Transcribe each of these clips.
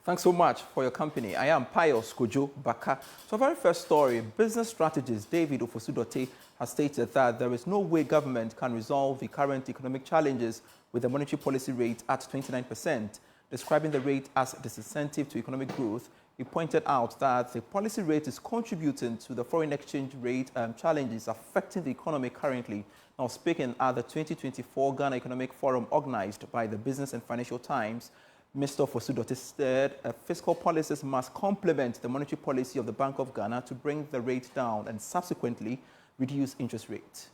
Thanks so much for your company. I am Pius Kojo Baka. So our very first story, business strategist David Ofosu-Dortey has stated that there is no way government can resolve the current economic challenges with the monetary policy rate at 29%. Describing the rate as disincentive to economic growth, he pointed out that the policy rate is contributing to the foreign exchange rate challenges affecting the economy currently. Now, speaking at the 2024 Ghana Economic Forum organized by the Business and Financial Times, Mr. Ofosu-Dortey said fiscal policies must complement the monetary policy of the Bank of Ghana to bring the rate down and subsequently reduce interest rates.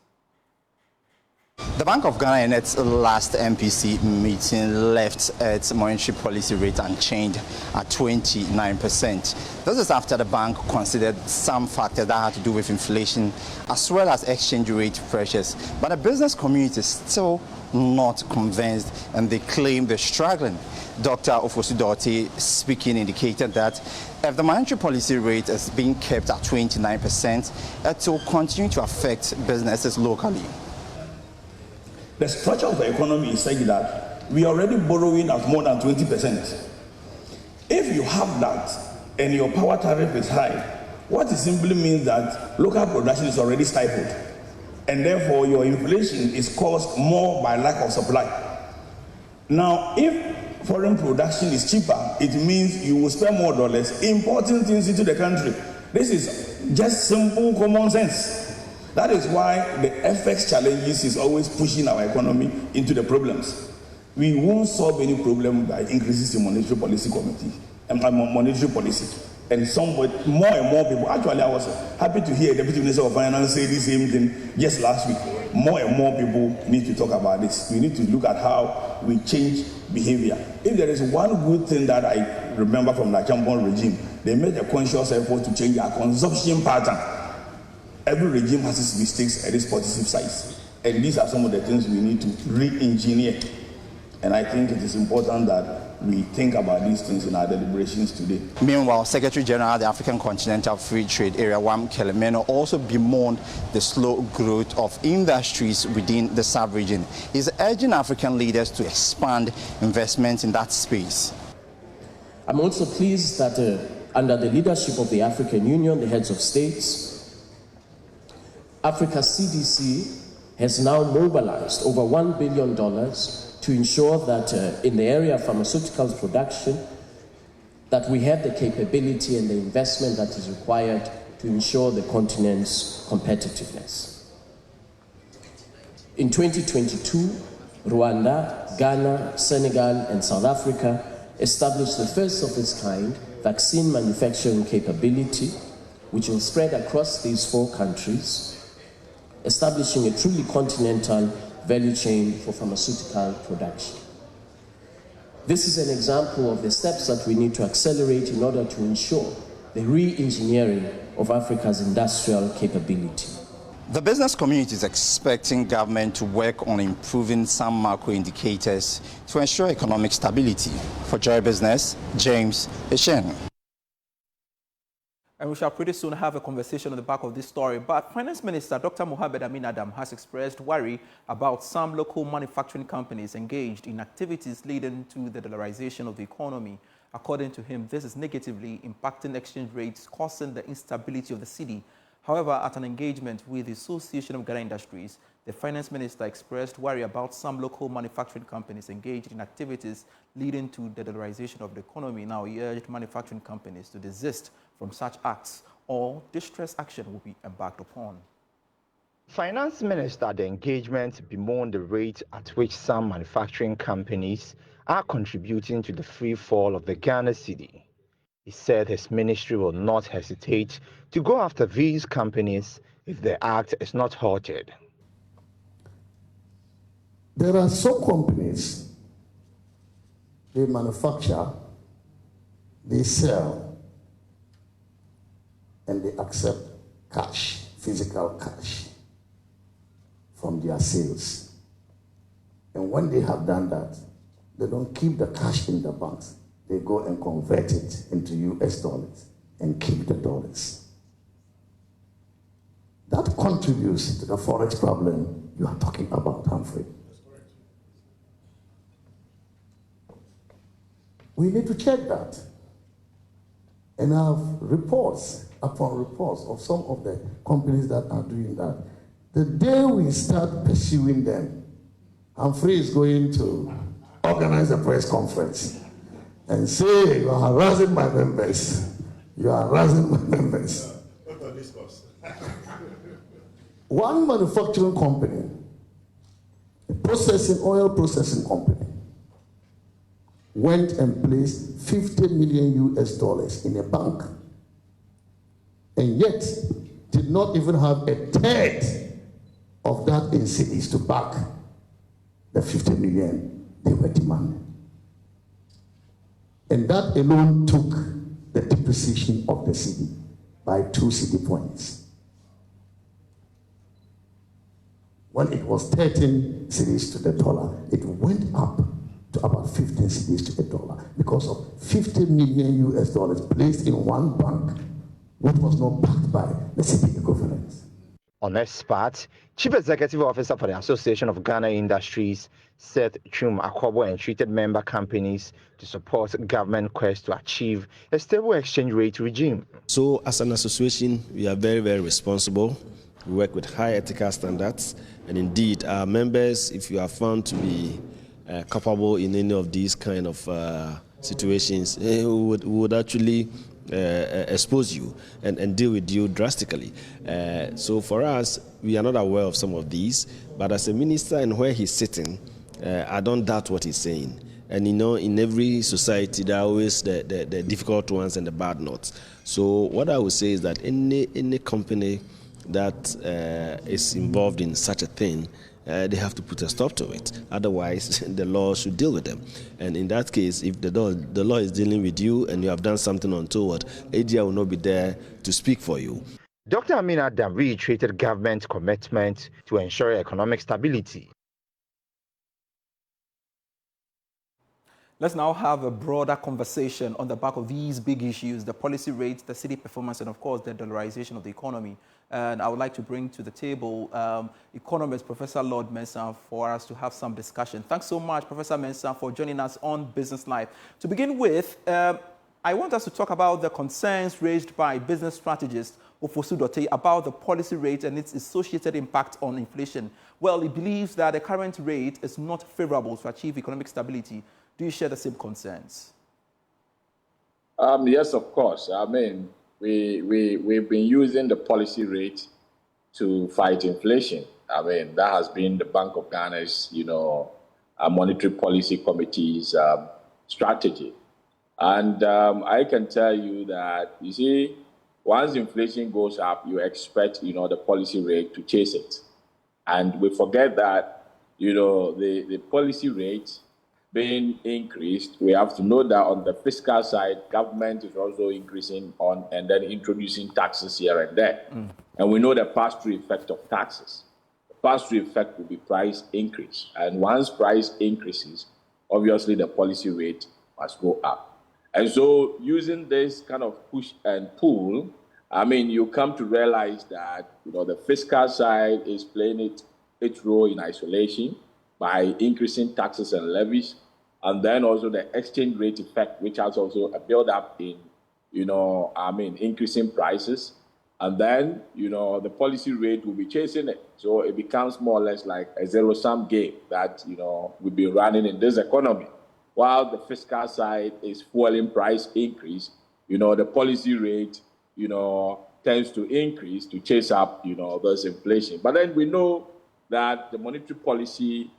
The Bank of Ghana in its last MPC meeting left its monetary policy rate unchanged at 29%. This is after the bank considered some factors that had to do with inflation as well as exchange rate pressures. But the business community is still not convinced and they claim they're struggling. Dr. Ofosu-Dortey speaking indicated that if the monetary policy rate is being kept at 29%, it will continue to affect businesses locally. The structure of the economy is such that we are already borrowing at more than 20%. If you have that and your power tariff is high, what it simply means that local production is already stifled, and therefore your inflation is caused more by lack of supply. Now, if foreign production is cheaper, it means you will spend more dollars importing things into the country. This is just simple common sense. That is why the FX challenges is always pushing our economy into the problems. We won't solve any problem by increases in monetary policy committee and monetary policy. And more and more people, actually I was happy to hear Deputy Minister of Finance say the same thing just last week. More and more people need to talk about this. We need to look at how we change behavior. If there is one good thing that I remember from the Champon regime, they made a conscious effort to change our consumption pattern. Every regime has its mistakes at its positive sides. And these are some of the things we need to re-engineer. And I think it is important that we think about these things in our deliberations today. Meanwhile, Secretary General of the African Continental Free Trade Area, Wam Kelemeno, also bemoaned the slow growth of industries within the sub-region. He's urging African leaders to expand investments in that space. I'm also pleased that under the leadership of the African Union, the heads of states, Africa CDC has now mobilized over $1 billion to ensure that in the area of pharmaceuticals production, that we have the capability and the investment that is required to ensure the continent's competitiveness. In 2022, Rwanda, Ghana, Senegal, and South Africa established the first of its kind vaccine manufacturing capability, which will spread across these 4 countries, establishing a truly continental value chain for pharmaceutical production. This is an example of the steps that we need to accelerate in order to ensure the re-engineering of Africa's industrial capability. The business community is expecting government to work on improving some macro indicators to ensure economic stability. For Joy Business, James Eshen. And we shall pretty soon have a conversation on the back of this story. But Finance Minister Dr. Amin Adam has expressed worry about some local manufacturing companies engaged in activities leading to the dollarization of the economy. According to him, this is negatively impacting exchange rates, causing the instability of the cedi. However, at an engagement with the Association of Ghana Industries, the Finance Minister expressed worry about some local manufacturing companies engaged in activities leading to the dollarization of the economy. Now, he urged manufacturing companies to desist from such acts or distress action will be embarked upon. Finance Minister at the engagement bemoaned the rate at which some manufacturing companies are contributing to the free fall of the Ghana cedi. He said his ministry will not hesitate to go after these companies if the act is not halted. There are some companies, they manufacture, they sell, and they accept cash, physical cash, from their sales. And when they have done that, they don't keep the cash in the banks. They go and convert it into US dollars and keep the dollars. That contributes to the forex problem you are talking about, Humphrey. We need to check that. And I have reports upon reports of some of the companies that are doing that. The day we start pursuing them, Humphrey is going to organize a press conference and say, you are harassing my members. You are harassing my members. One manufacturing company, a oil processing company, went and placed $50 million US in a bank, and yet did not even have a third of that in cities to back the 50 million they were demanding. And that alone took the depreciation of the city by 2 city points. When it was 13 cities to the dollar, it went up to about 15 cities to the dollar because of $50 million US placed in one bank, which was not backed by the city equivalents. On this part, Chief Executive Officer for the Association of Ghana Industries, Seth Chum Akobo, entreated member companies to support government quest to achieve a stable exchange rate regime. So as an association, we are very, very responsible. We work with high ethical standards. And indeed, our members, if you are found to be culpable in any of these kind of situations, we would actually expose you and deal with you drastically. So for us, we are not aware of some of these, but as a minister and where he's sitting, I don't doubt what he's saying. And you know, in every society, there are always the difficult ones and the bad notes. So what I would say is that any company that is involved in such a thing, they have to put a stop to it. Otherwise, the law should deal with them. And in that case, if the law is dealing with you and you have done something untoward, AGI will not be there to speak for you. Dr. Amin Adam reiterated government's commitment to ensure economic stability. Let's now have a broader conversation on the back of these big issues: the policy rates, the city performance, and of course the dollarization of the economy. And I would like to bring to the table economist Professor Lord Mensah for us to have some discussion. Thanks so much, Professor Mensah, for joining us on Business Live. To begin with, I want us to talk about the concerns raised by business strategist Ofosu Dotey about the policy rate and its associated impact on inflation. Well, he believes that the current rate is not favorable to achieve economic stability. Do you share the same concerns? Yes, of course. I mean, we've been using the policy rate to fight inflation. I mean, that has been the Bank of Ghana's, monetary policy committee's strategy. And I can tell you that, you see, once inflation goes up, you expect, the policy rate to chase it. And we forget that, the policy rate being increased, we have to know that on the fiscal side, government is also increasing on and then introducing taxes here and there. And we know the pass-through effect of taxes. The pass-through effect will be price increase. And once price increases, obviously the policy rate must go up. And so using this kind of push and pull, I mean, you come to realize that, the fiscal side is playing its role in isolation by increasing taxes and levies, and then also the exchange rate effect, which has also a build-up in, increasing prices. And then, the policy rate will be chasing it. So it becomes more or less like a zero-sum game that, we've been running in this economy. While the fiscal side is fueling price increase, the policy rate, tends to increase to chase up, this inflation. But then we know that the monetary policy,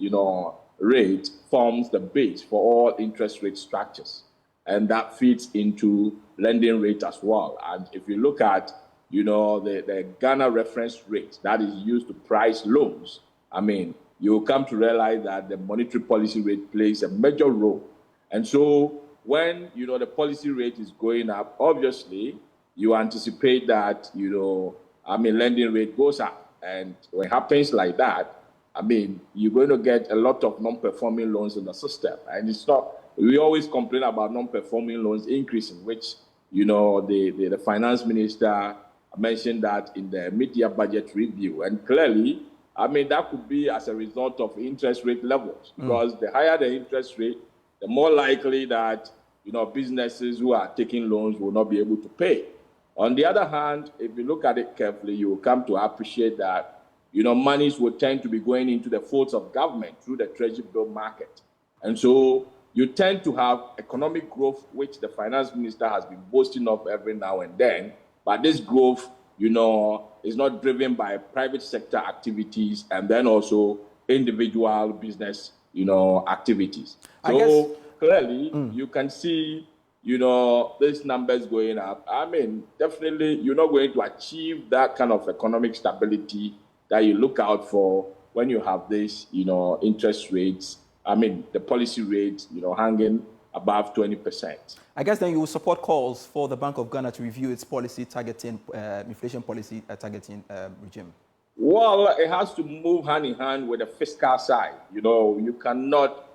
rate forms the base for all interest rate structures. And that feeds into lending rate as well. And if you look at, the Ghana reference rate that is used to price loans, I mean, you'll come to realize that the monetary policy rate plays a major role. And so when, the policy rate is going up, obviously, you anticipate that, lending rate goes up. And when it happens like that, I mean, you're going to get a lot of non-performing loans in the system. And it's not, we always complain about non-performing loans increasing, which, the finance minister mentioned that in the mid-year budget review. And clearly, I mean, that could be as a result of interest rate levels, because the higher the interest rate, the more likely that, businesses who are taking loans will not be able to pay. On the other hand, if you look at it carefully, you will come to appreciate that, monies will tend to be going into the folds of government through the treasury bill market. And so you tend to have economic growth, which the finance minister has been boasting of every now and then. But this growth, is not driven by private sector activities and then also individual business, activities. So clearly, you can see, these numbers going up. I mean, definitely, you're not going to achieve that kind of economic stability that you look out for when you have this, interest rates. I mean, the policy rates, hanging above 20%. I guess then you will support calls for the Bank of Ghana to review its policy targeting, inflation policy targeting regime. Well, it has to move hand in hand with the fiscal side. You cannot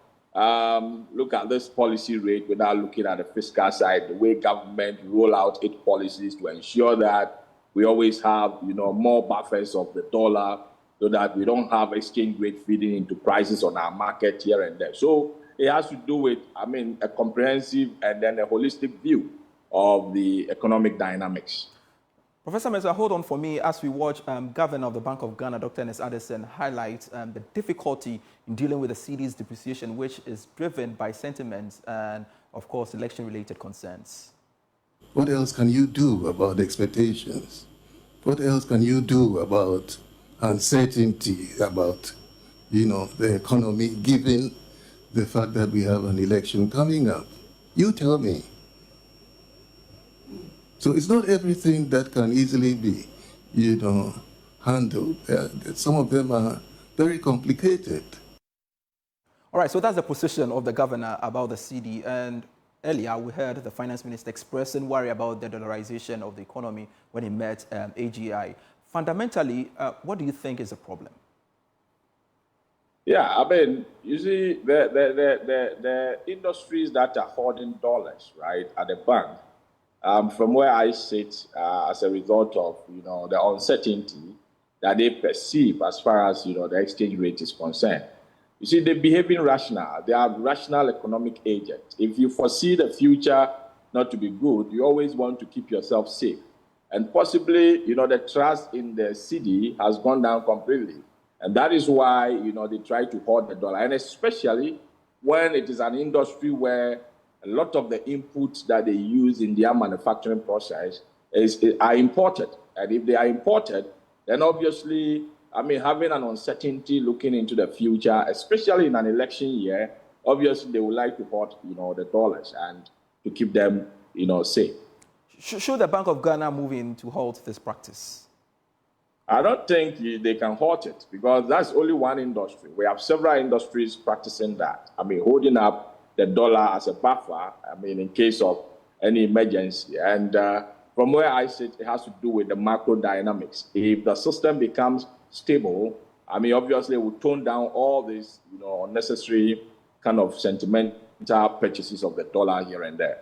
look at this policy rate without looking at the fiscal side, the way government roll out its policies to ensure that we always have, more buffers of the dollar so that we don't have exchange rate feeding into prices on our market here and there. So it has to do with, a comprehensive and then a holistic view of the economic dynamics. Professor Mensah, hold on for me as we watch Governor of the Bank of Ghana, Dr. Amin Adam, highlight the difficulty in dealing with the cedi's depreciation, which is driven by sentiments and, of course, election-related concerns. What else can you do about expectations? What else can you do about uncertainty about, the economy, given the fact that we have an election coming up? You tell me. So it's not everything that can easily be, handled. Some of them are very complicated. All right, so that's the position of the governor about the cedi. And earlier, we heard the finance minister expressing worry about the dollarization of the economy when he met AGI. Fundamentally, what do you think is the problem? Yeah, you see, the industries that are hoarding dollars, right, at the bank, from where I sit, as a result of, the uncertainty that they perceive as far as, the exchange rate is concerned. You see, they're behaving rational. They are rational economic agents. If you foresee the future not to be good, you always want to keep yourself safe. And possibly, the trust in the cedi has gone down completely. And that is why, they try to hoard the dollar. And especially when it is an industry where a lot of the inputs that they use in their manufacturing process are imported. And if they are imported, then obviously, having an uncertainty looking into the future, especially in an election year, obviously they would like to hoard, the dollars and to keep them, safe. Should the Bank of Ghana move in to halt this practice? I don't think they can halt it because that's only one industry. We have several industries practicing that. Holding up the dollar as a buffer, in case of any emergency. And from where I sit, it has to do with the macro dynamics. If the system becomes stable, obviously it will tone down all these, unnecessary kind of sentimental purchases of the dollar here and there.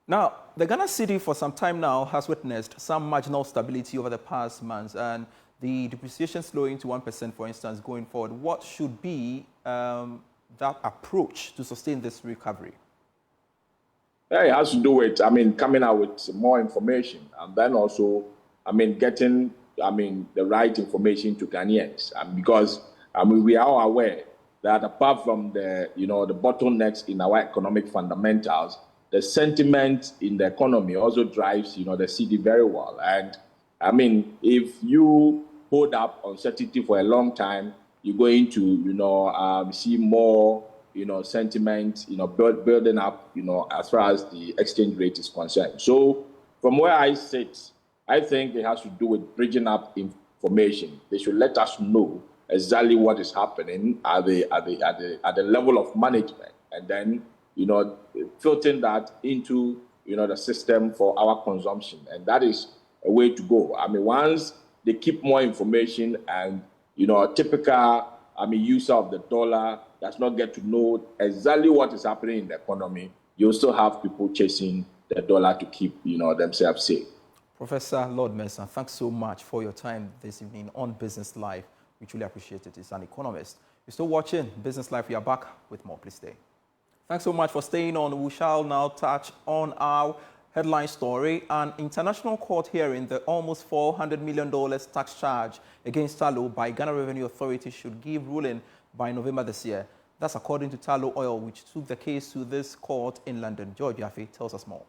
Now, the Ghana cedi for some time now has witnessed some marginal stability over the past months, and the depreciation slowing to 1%, for instance, going forward. What should be that approach to sustain this recovery? Yeah, it has to do with, coming out with more information, and then also, getting, the right information to Ghanaians, because, we are aware that apart from the, the bottlenecks in our economic fundamentals, the sentiment in the economy also drives, the cedi very well. And, if you hold up uncertainty for a long time, you're going to, see more, sentiment, building up, as far as the exchange rate is concerned. So from where I sit, I think it has to do with bridging up information. They should let us know exactly what is happening at the level of management, and then, filtering that into, the system for our consumption. And that is a way to go. Once they keep more information and, a typical, user of the dollar does not get to know exactly what is happening in the economy, you still have people chasing the dollar to keep, themselves safe. Professor Lord Mensah, thanks so much for your time this evening on Business Live. We truly appreciate it. He's an economist. You're still watching Business Live. We are back with more. Please stay. Thanks so much for staying on. We shall now touch on our headline story. An international court hearing the almost $400 million tax charge against Tallow by Ghana Revenue Authority should give ruling by November this year. That's according to Tallow Oil, which took the case to this court in London. George Yaffe tells us more.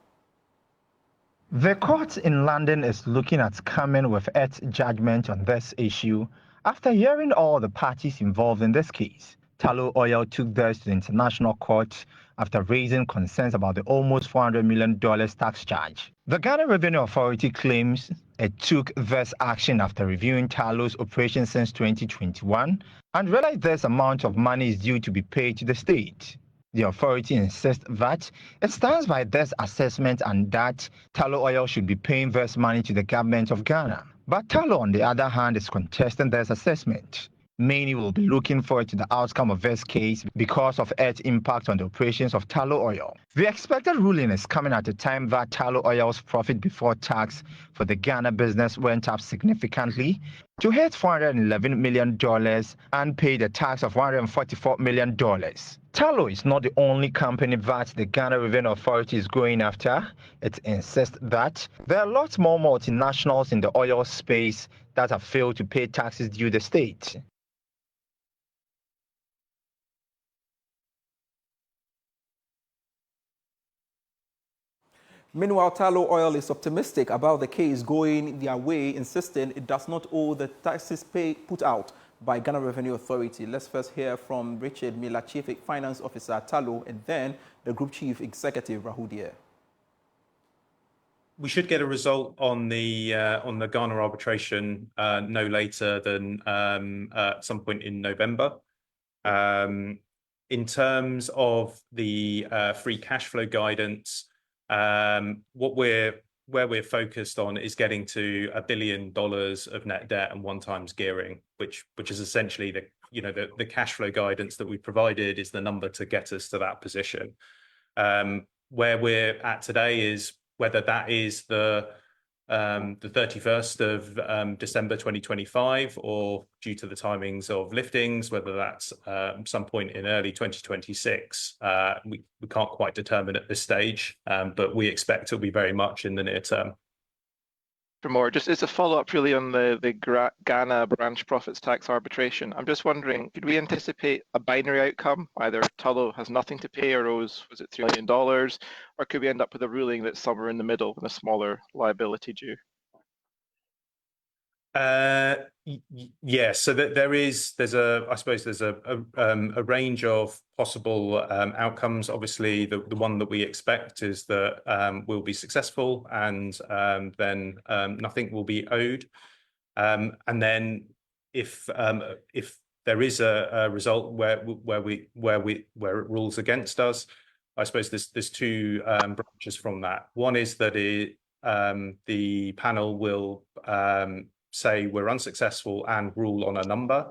The court in London is looking at coming with its judgment on this issue after hearing all the parties involved in this case. Tallow Oil took this to the International Court after raising concerns about the almost $400 million tax charge. The Ghana Revenue Authority claims it took this action after reviewing Tallow's operations since 2021 and realized this amount of money is due to be paid to the state. The authority insists that it stands by this assessment and that Tallow Oil should be paying this money to the government of Ghana. But Tallow, on the other hand, is contesting this assessment. Many will be looking forward to the outcome of this case because of its impact on the operations of Tallow Oil. The expected ruling is coming at a time that Tallow Oil's profit before tax for the Ghana business went up significantly to hit $411 million and paid a tax of $144 million. Tallow is not the only company that the Ghana Revenue Authority is going after. It insists that there are lots more multinationals in the oil space that have failed to pay taxes due the state. Meanwhile, Tallow Oil is optimistic about the case going their way, insisting it does not owe the taxes put out by Ghana Revenue Authority. Let's first hear from Richard Miller, Chief Finance Officer at Tallow, and then the Group Chief Executive, Rahul Deer. We should get a result on the Ghana arbitration no later than some point in November. In terms of the free cash flow guidance, where we're focused on is getting to $1 billion of net debt and 1x gearing, which is essentially the cash flow guidance that we provided is the number to get us to that position. Where we're at today is whether that is the 31st of December 2025 or due to the timings of liftings, whether that's some point in early 2026. We can't quite determine at this stage, but we expect it'll be very much in the near term. For more, just as a follow-up really on the Ghana branch profits tax arbitration, I'm just wondering, could we anticipate a binary outcome? Either Tallow has nothing to pay or owes, was it $3 million? Or could we end up with a ruling that's somewhere in the middle with a smaller liability due? Yes, so there's a range of possible outcomes. Obviously, the one that we expect is that we'll be successful and then nothing will be owed. And then if there is a result where it rules against us, I suppose there's two branches from that. One is that the panel will say we're unsuccessful and rule on a number.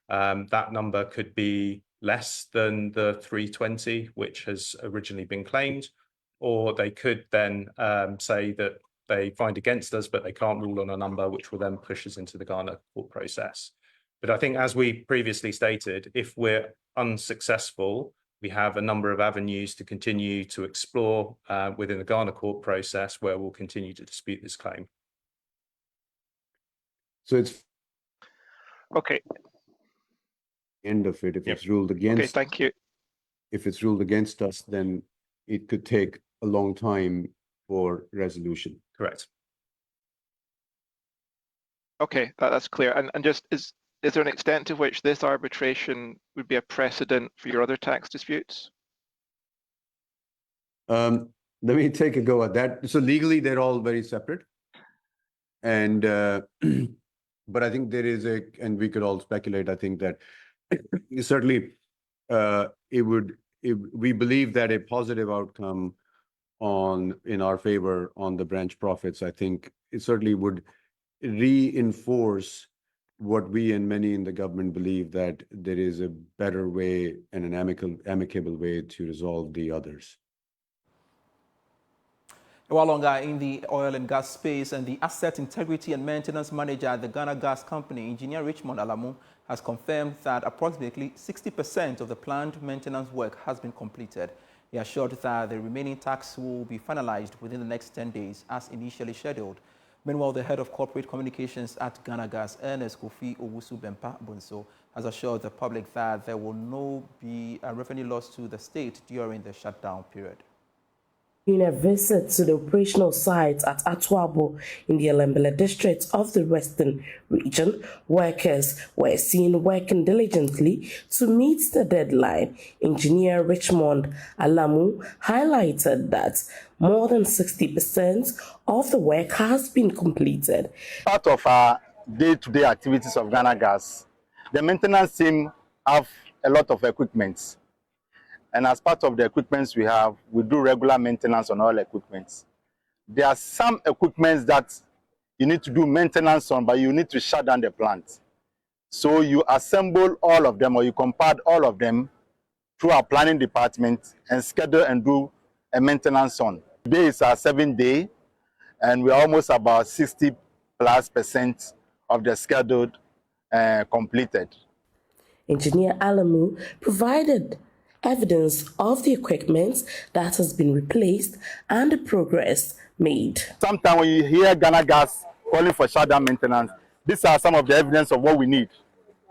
That number could be less than the 320, which has originally been claimed, or they could then say that they find against us, but they can't rule on a number, which will then push us into the Ghana court process. But I think, as we previously stated, if we're unsuccessful, we have a number of avenues to continue to explore within the Ghana court process where we'll continue to dispute this claim. So it's okay. End of it. If it's ruled against, okay, thank you. If it's ruled against us, then it could take a long time for resolution. Correct. Okay, that's clear. And just is there an extent to which this arbitration would be a precedent for your other tax disputes? Let me take a go at that. So legally, they're all very separate, and. But I think there is and we could all speculate, I think that certainly we believe that a positive outcome in our favor on the branch profits, I think it certainly would reinforce what we and many in the government believe, that there is a better way and an amicable way to resolve the others. While longer in the oil and gas space, and the asset integrity and maintenance manager at the Ghana Gas Company, Engineer Richmond Alamu, has confirmed that approximately 60% of the planned maintenance work has been completed. He assured that the remaining tax will be finalized within the next 10 days as initially scheduled. Meanwhile, the head of corporate communications at Ghana Gas, Ernest Kofi Owusu-Bempah Bonso, has assured the public that there will not be a revenue loss to the state during the shutdown period. In a visit to the operational site at Atuabo in the Elembele district of the Western region, workers were seen working diligently to meet the deadline. Engineer Richmond Alamu highlighted that more than 60% of the work has been completed. Part of our day-to-day activities of Ghana Gas, the maintenance team have a lot of equipment. And as part of the equipments we do regular maintenance on all equipments. There are some equipments that you need to do maintenance on, but you need to shut down the plant. So you assemble all of them, or you compart all of them through our planning department and schedule and do a maintenance on. Today is our 7th day, and we're almost about 60+% of the scheduled completed. Engineer Alamu provided evidence of the equipment that has been replaced and the progress made. Sometimes when you hear Ghana Gas calling for shutdown maintenance, these are some of the evidence of what we need.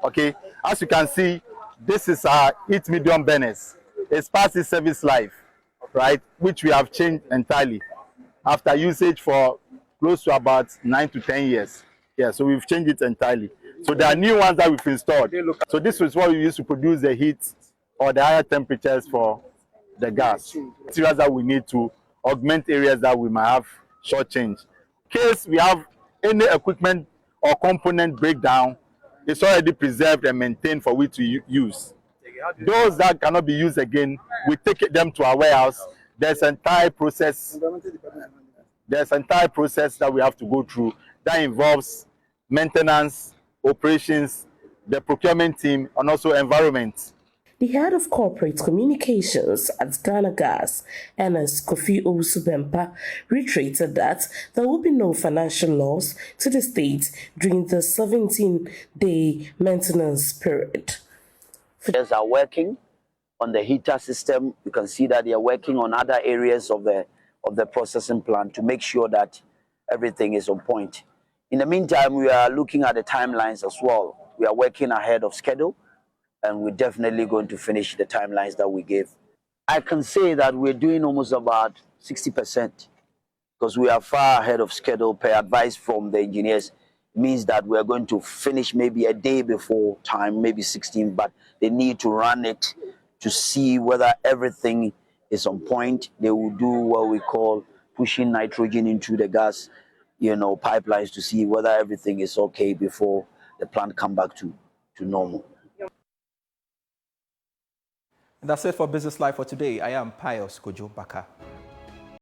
Okay, as you can see, this is our 8 medium burners. It's past its service life, right, which we have changed entirely after usage for close to about 9 to 10 years. Yeah, so we've changed it entirely. So there are new ones that we've installed. So this is what we use to produce the heat or the higher temperatures for the gas. Materials that we need to augment areas that we might have shortchanged. In case we have any equipment or component breakdown, it's already preserved and maintained for we to use. Those that cannot be used again, we take them to our warehouse. There's an entire process. There's an entire process that we have to go through that involves maintenance, operations, the procurement team, and also environment. The head of corporate communications at Ghana Gas, Ernest Kofi Owusu-Bempah, reiterated that there will be no financial loss to the state during the 17-day maintenance period. Engineers are working on the heater system. You can see that they are working on other areas of the processing plant to make sure that everything is on point. In the meantime, we are looking at the timelines as well. We are working ahead of schedule, and we're definitely going to finish the timelines that we gave. I can say that we're doing almost about 60% because we are far ahead of schedule per advice from the engineers. It means that we're going to finish maybe a day before time, maybe 16, but they need to run it to see whether everything is on point. They will do what we call pushing nitrogen into the gas, pipelines to see whether everything is okay before the plant come back to normal. And that's it for Business Live for today. I am Pius Kojo Baka.